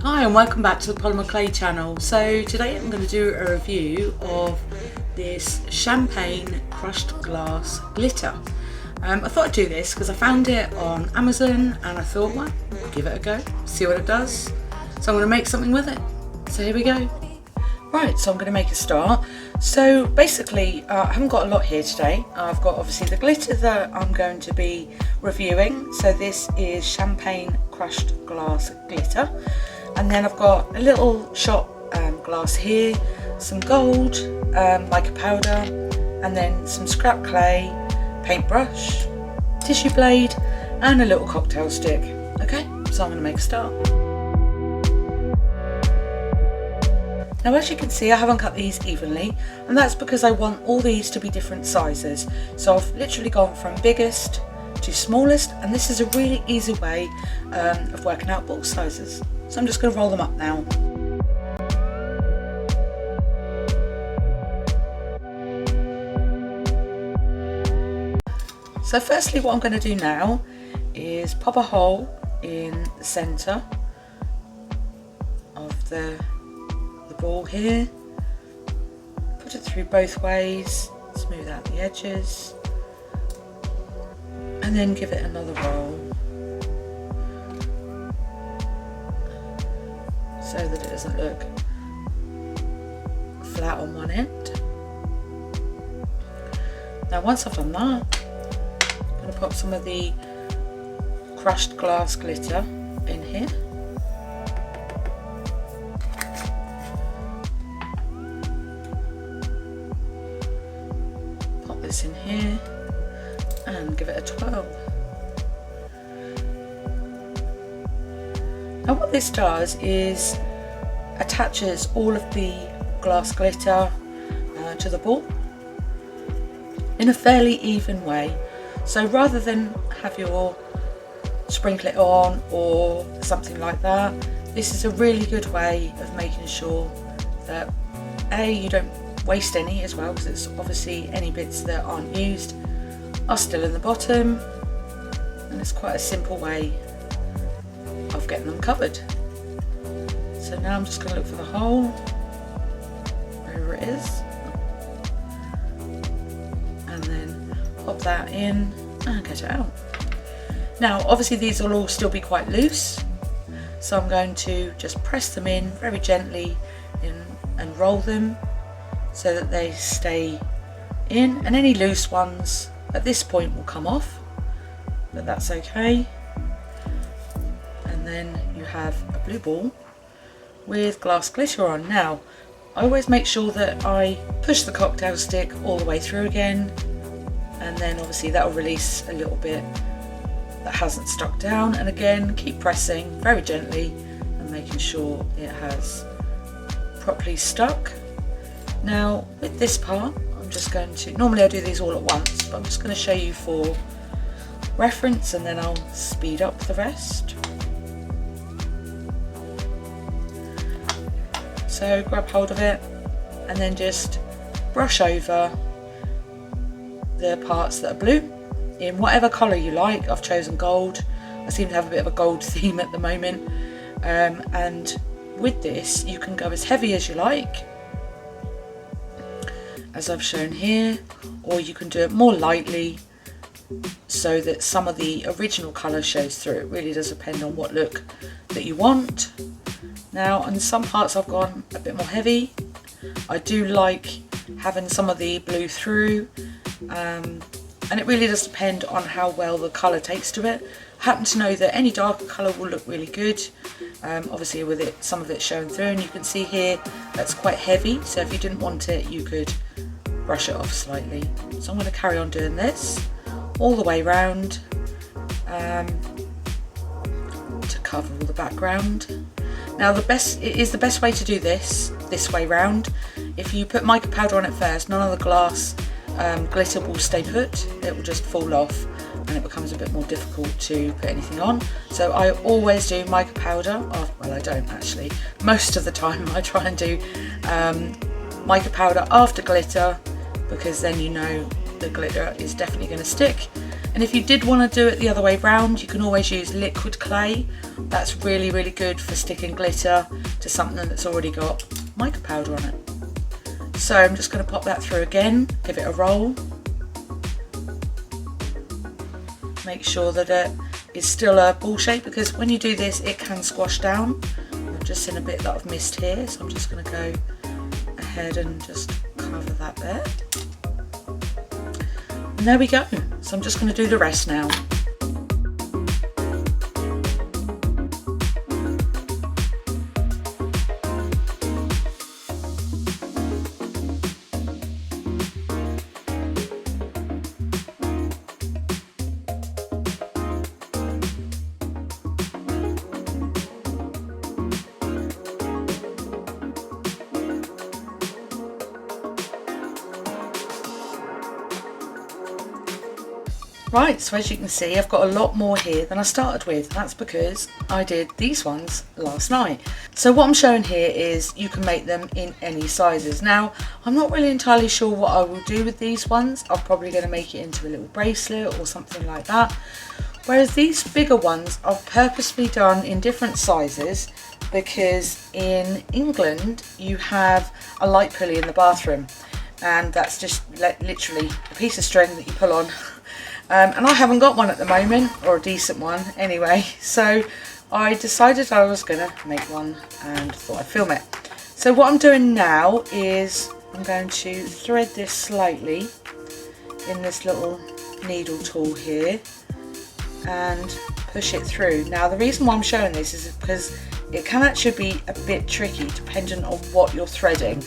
Hi and welcome back to the Polymer Clay channel. So today I'm going to do a review of this champagne crushed glass glitter. I thought I'd do this because I found it on Amazon and I thought, well, I'll give it a go, see what it does. So I'm going to make something with it. So here we go. Right, so I'm going to make a start. So basically, I haven't got a lot here today. I've got obviously the glitter that I'm going to be reviewing. So this is champagne crushed glass glitter. And then I've got a little shot glass here, some gold, mica powder, and then some scrap clay, paintbrush, tissue blade, and a little cocktail stick. Okay, so I'm going to make a start. Now as you can see, I haven't cut these evenly, and that's because I want all these to be different sizes. So I've literally gone from biggest to smallest, and this is a really easy way of working out ball sizes. So I'm just going to roll them up now. So firstly, what I'm going to do now is pop a hole in the centre of the ball here, put it through both ways, smooth out the edges, and then give it another roll so that it doesn't look flat on one end. Now once I've done that, I'm going to pop some of the crushed glass glitter in here. Pop this in here and give it a twirl. Now what this does is attaches all of the glass glitter to the ball in a fairly even way. So rather than have your sprinkle it on or something like that, this is a really good way of making sure that you don't waste any as well, because it's obviously any bits that aren't used are still in the bottom, and it's quite a simple way of getting them covered. So now I'm just going to look for the hole, wherever it is, and then pop that in and get it out. Now obviously these will all still be quite loose, so I'm going to just press them in very gently and roll them so that they stay in, and any loose ones at this point will come off, but that's okay. And then you have a blue ball with glass glitter on. Now I always make sure that I push the cocktail stick all the way through again, and then obviously that will release a little bit that hasn't stuck down, and again keep pressing very gently and making sure it has properly stuck. Now with this part, I'm just going to, normally I do these all at once, but I'm just going to show you for reference, and then I'll speed up the rest. So grab hold of it and then just brush over the parts that are blue in whatever colour you like. I've chosen gold. I seem to have a bit of a gold theme at the moment, and with this you can go as heavy as you like, as I've shown here, or you can do it more lightly so that some of the original colour shows through. It really does depend on what look that you want. Now on some parts I've gone a bit more heavy. I do like having some of the blue through, and it really does depend on how well the colour takes to it. I happen to know that any darker colour will look really good, obviously with it, some of it showing through, and you can see here that's quite heavy, so if you didn't want it you could brush it off slightly. So I'm going to carry on doing this all the way round to cover all the background. Now it is the best way to do this way round. If you put mica powder on it first, none of the glass glitter will stay put, it will just fall off and it becomes a bit more difficult to put anything on. So I always do mica powder, well I don't actually, most of the time I try and do mica powder after glitter, because then you know the glitter is definitely going to stick. And if you did want to do it the other way round, you can always use liquid clay. That's really, really good for sticking glitter to something that's already got mica powder on it. So I'm just going to pop that through again, give it a roll. Make sure that it is still a ball shape, because when you do this it can squash down. I've just seen a bit that I've missed here, so I'm just going to go ahead and just cover that there. And there we go. So I'm just going to do the rest now. Right, so as you can see, I've got a lot more here than I started with. That's because I did these ones last night. So what I'm showing here is you can make them in any sizes. Now, I'm not really entirely sure what I will do with these ones. I'm probably going to make it into a little bracelet or something like that. Whereas these bigger ones I've purposely done in different sizes, because in England you have a light pulley in the bathroom, and that's just literally a piece of string that you pull on. And I haven't got one at the moment, or a decent one anyway, so I decided I was going to make one and thought I'd film it. So what I'm doing now is I'm going to thread this slightly in this little needle tool here and push it through. Now the reason why I'm showing this is because it can actually be a bit tricky depending on what you're threading.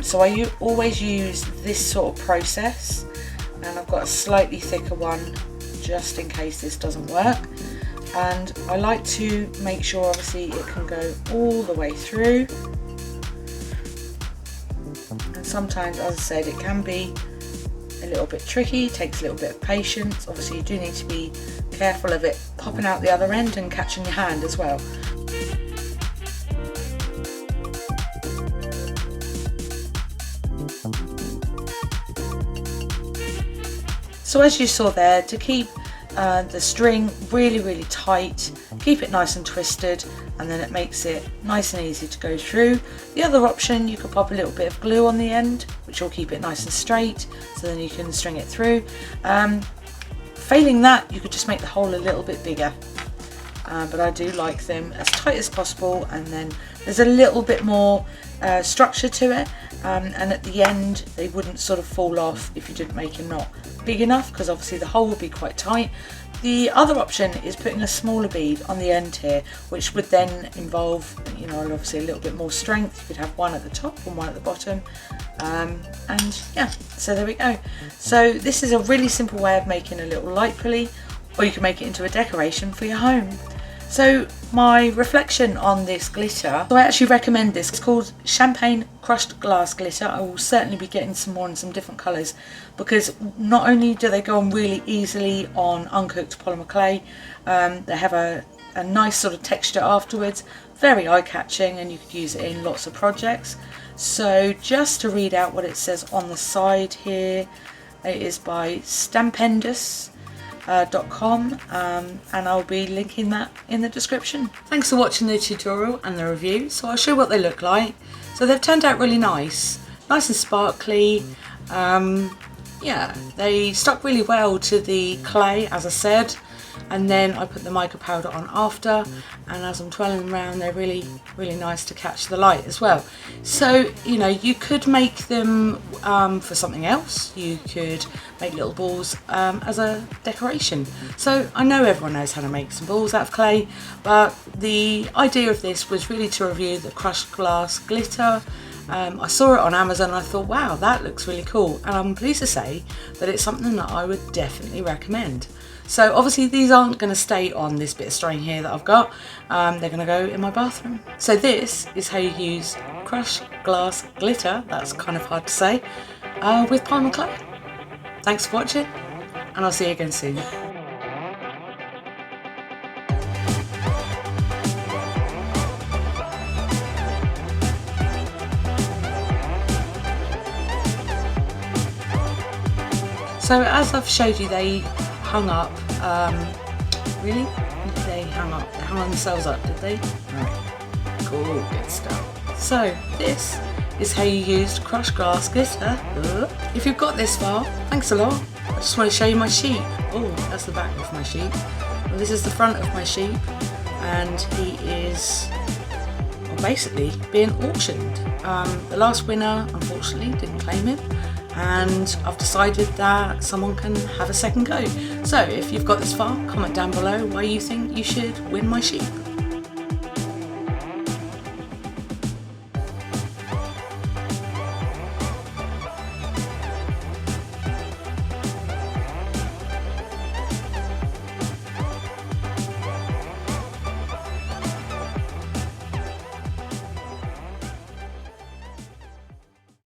So I always use this sort of process. And I've got a slightly thicker one just in case this doesn't work, and I like to make sure obviously it can go all the way through. And sometimes, as I said, it can be a little bit tricky, takes a little bit of patience. Obviously you do need to be careful of it popping out the other end and catching your hand as well. So as you saw there, to keep the string really tight, keep it nice and twisted, and then it makes it nice and easy to go through. The other option, you could pop a little bit of glue on the end, which will keep it nice and straight, so then you can string it through. Failing that, you could just make the hole a little bit bigger. But I do like them as tight as possible, and then there's a little bit more structure to it, and at the end they wouldn't sort of fall off if you didn't make a knot big enough, because obviously the hole would be quite tight. The other option is putting a smaller bead on the end here, which would then involve, you know, obviously a little bit more strength. You could have one at the top and one at the bottom, and yeah, so there we go. So this is a really simple way of making a little light pulley, or you can make it into a decoration for your home. So my reflection on this glitter, so I actually recommend this. It's called Champagne Crushed Glass Glitter. I will certainly be getting some more in some different colours, because not only do they go on really easily on uncooked polymer clay, they have a nice sort of texture afterwards, very eye-catching, and you could use it in lots of projects. So just to read out what it says on the side here, it is by Stampendous. .com, and I'll be linking that in the description. Thanks for watching the tutorial and the review. So I'll show you what they look like. So they've turned out really nice and sparkly. Yeah, they stuck really well to the clay, as I said, and then I put the mica powder on after, and as I'm twirling them around, they're really nice to catch the light as well. So, you know, you could make them for something else. You could make little balls as a decoration. So I know everyone knows how to make some balls out of clay, but the idea of this was really to review the crushed glass glitter. I saw it on Amazon and I thought, wow, that looks really cool, and I'm pleased to say that it's something that I would definitely recommend. So obviously these aren't going to stay on this bit of string here that I've got, they're going to go in my bathroom. So this is how you use crushed glass glitter, that's kind of hard to say, with polymer clay. Thanks for watching, and I'll see you again soon. So as I've showed you, they hung up. Really? They hung themselves up, did they? Cool, good stuff. So this is how you use crushed glass glitter. If you've got this far, thanks a lot. I just want to show you my sheep. Oh, that's the back of my sheep. Well, this is the front of my sheep, and he is basically being auctioned. The last winner unfortunately didn't claim him, and I've decided that someone can have a second go. So if you've got this far, comment down below why you think you should win my sheep.